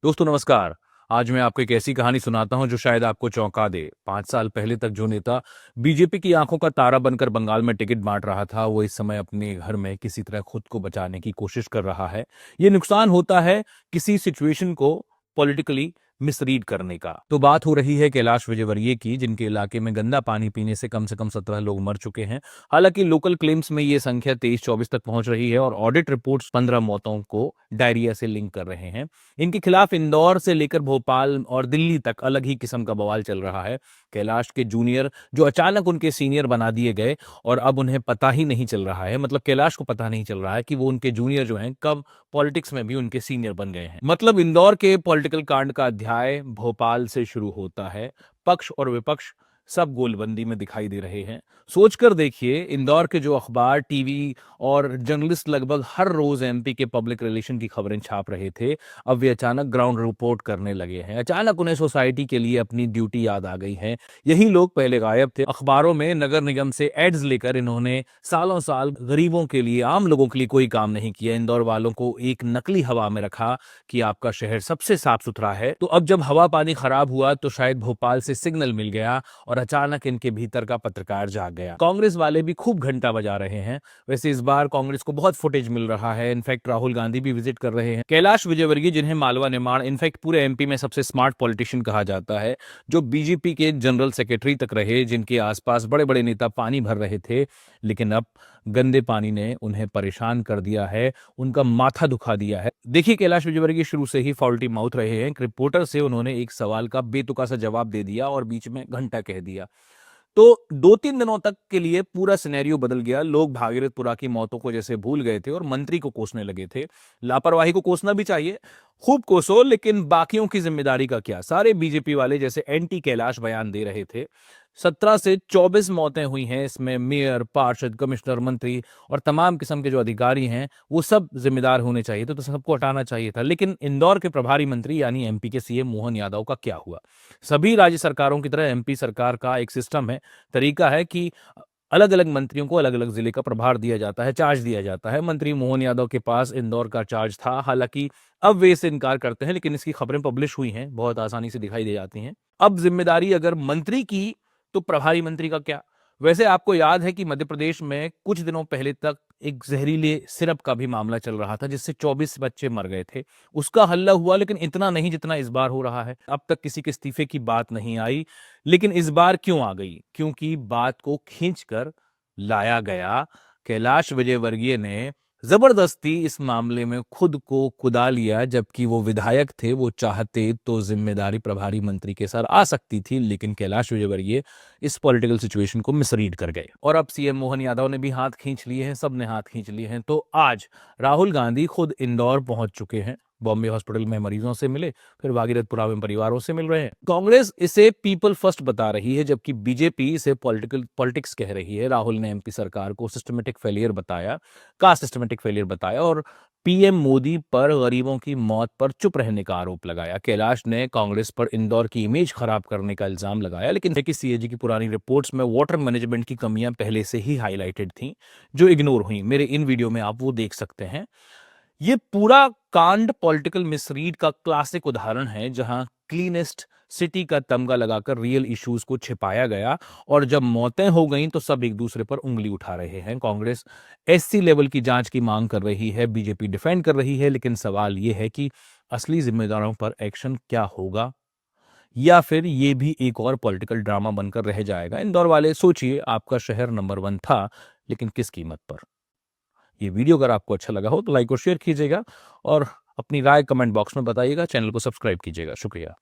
दोस्तों नमस्कार। आज मैं आपको एक ऐसी कहानी सुनाता हूं जो शायद आपको चौंका दे। 5 साल पहले तक जो नेता बीजेपी की आंखों का तारा बनकर बंगाल में टिकट बांट रहा था, वो इस समय अपने घर में किसी तरह खुद को बचाने की कोशिश कर रहा है। ये नुकसान होता है किसी सिचुएशन को पॉलिटिकली मिसरीड करने का। तो बात हो रही है कैलाश विजयवर्गीय की, जिनके इलाके में गंदा पानी पीने से कम 17 लोग मर चुके हैं। हालांकि लोकल क्लेम्स में ये संख्या 23-24 तक पहुंच रही है और ऑडिट रिपोर्ट्स 15 मौतों को डायरिया से लिंक कर रहे हैं। इनके खिलाफ इंदौर से लेकर भोपाल और दिल्ली तक अलग ही किस्म का बवाल चल रहा है। कैलाश के जूनियर जो अचानक उनके सीनियर बना दिए गए और अब उन्हें पता ही नहीं चल रहा है, मतलब कैलाश को पता नहीं चल रहा है कि वो उनके जूनियर जो हैं कब पॉलिटिक्स में भी उनके सीनियर बन गए हैं। मतलब इंदौर के पॉलिटिकल कांड का अध्याय भोपाल से शुरू होता है। पक्ष और विपक्ष सब गोलबंदी में दिखाई दे रहे हैं। सोचकर देखिए, इंदौर के जो अखबार, टीवी और जर्नलिस्ट लगभग हर रोज एमपी के पब्लिक रिलेशन की खबरें छाप रहे थे, अब वे अचानक ग्राउंड रिपोर्ट करने लगे हैं। अचानक उन्हें सोसाइटी के लिए अपनी ड्यूटी याद आ गई है। यही लोग पहले गायब थे। अखबारों में नगर निगम से एड्स लेकर इन्होंने सालों साल गरीबों के लिए, आम लोगों के लिए कोई काम नहीं किया। इंदौर वालों को एक नकली हवा में रखा कि आपका शहर सबसे साफ सुथरा है। तो अब जब हवा पानी खराब हुआ तो शायद भोपाल से सिग्नल मिल गया और अचानक इनके भीतर का पत्रकार जाग गया। कांग्रेस वाले भी खूब घंटा बजा रहे हैं। वैसे इस बार कांग्रेस को बहुत फुटेज मिल रहा है। इनफैक्ट राहुल गांधी भी विजिट कर रहे हैं। कैलाश विजयवर्गीय, जिन्हें मालवा निर्माण इनफैक्ट पूरे एमपी में सबसे स्मार्ट पॉलिटिशियन कहा जाता है, जो बीजेपी के जनरल सेक्रेटरी तक रहे, जिनके आसपास बड़े बड़े नेता पानी भर रहे थे, लेकिन अब गंदे पानी ने उन्हें परेशान कर दिया है, उनका माथा दुखा दिया है। देखिए, कैलाश विजयवर्गीय शुरू से ही फॉल्टी माउथ रहे हैं। एक रिपोर्टर से उन्होंने एक सवाल का बेतुका सा जवाब दे दिया और बीच में घंटा कह दिया। तो 2-3 दिनों तक के लिए पूरा सिनेरियो बदल गया। लोग भागीरथपुरा की मौतों को जैसे भूल गए थे और मंत्री को कोसने लगे थे। लापरवाही को कोसना भी चाहिए, खूब कोसो, लेकिन बाकियों की जिम्मेदारी का क्या? सारे बीजेपी वाले जैसे एंटी कैलाश बयान दे रहे थे। 17 से 24 मौतें हुई हैं। इसमें मेयर, पार्षद, कमिश्नर, मंत्री और तमाम किस्म के जो अधिकारी हैं, वो सब जिम्मेदार होने चाहिए थे, तो सबको हटाना चाहिए था। लेकिन इंदौर के प्रभारी मंत्री यानी एमपी के सीएम मोहन यादव का क्या हुआ? सभी राज्य सरकारों की तरह एमपी सरकार का एक सिस्टम है, तरीका है कि अलग अलग मंत्रियों को अलग अलग जिले का प्रभार दिया जाता है, चार्ज दिया जाता है। मंत्री मोहन यादव के पास इंदौर का चार्ज था। हालांकि अब वे इससे इनकार करते हैं, लेकिन इसकी खबरें पब्लिश हुई हैं, बहुत आसानी से दिखाई दे जाती हैं। अब जिम्मेदारी अगर मंत्री की, तो प्रभारी मंत्री का क्या? वैसे आपको याद है कि मध्य प्रदेश में कुछ दिनों पहले तक एक जहरीले सिरप का भी मामला चल रहा था, जिससे 24 बच्चे मर गए थे। उसका हल्ला हुआ, लेकिन इतना नहीं जितना इस बार हो रहा है। अब तक किसी के इस्तीफे की बात नहीं आई, लेकिन इस बार क्यों आ गई? क्योंकि बात को खींचकर लाया गया। कैलाश विजयवर्गीय ने जबरदस्ती इस मामले में खुद को कुदा लिया, जबकि वो विधायक थे। वो चाहते तो जिम्मेदारी प्रभारी मंत्री के साथ आ सकती थी, लेकिन कैलाश विजयवर्गीय इस पॉलिटिकल सिचुएशन को मिसरीड कर गए और अब सीएम मोहन यादव ने भी हाथ खींच लिए हैं, सबने हाथ खींच लिए हैं। तो आज राहुल गांधी खुद इंदौर पहुंच चुके हैं। बॉम्बे हॉस्पिटल में मरीजों से मिले, फिर भागीरथपुरा में परिवारों से मिल रहे हैं। कांग्रेस इसे पीपल फर्स्ट बता रही है, जबकि बीजेपी इसे पॉलिटिक्स कह रही है। राहुल ने एमपी सरकार को सिस्टमेटिक फेलियर बताया, का सिस्टमेटिक फेलियर बताया और पीएम मोदी पर गरीबों की मौत पर चुप रहने का आरोप लगाया। कैलाश ने कांग्रेस पर इंदौर की इमेज खराब करने का इल्जाम लगाया, लेकिन सीएजी की पुरानी रिपोर्ट्स में वाटर मैनेजमेंट की कमियां पहले से ही हाईलाइटेड थीं, जो इग्नोर हुई। मेरे इन वीडियो में आप वो देख सकते हैं। ये पूरा कांड पॉलिटिकल मिसरीड का क्लासिक उदाहरण है, जहां क्लीनेस्ट सिटी का तमगा लगाकर रियल इश्यूज को छिपाया गया और जब मौतें हो गईं तो सब एक दूसरे पर उंगली उठा रहे हैं। कांग्रेस एससी लेवल की जांच की मांग कर रही है, बीजेपी डिफेंड कर रही है, लेकिन सवाल यह है कि असली जिम्मेदारों पर एक्शन क्या होगा, या फिर ये भी एक और पॉलिटिकल ड्रामा बनकर रह जाएगा। इंदौर वाले सोचिए, आपका शहर नंबर 1 था, लेकिन किस कीमत पर? ये वीडियो अगर आपको अच्छा लगा हो तो लाइक और शेयर कीजिएगा और अपनी राय कमेंट बॉक्स में बताइएगा। चैनल को सब्सक्राइब कीजिएगा। शुक्रिया।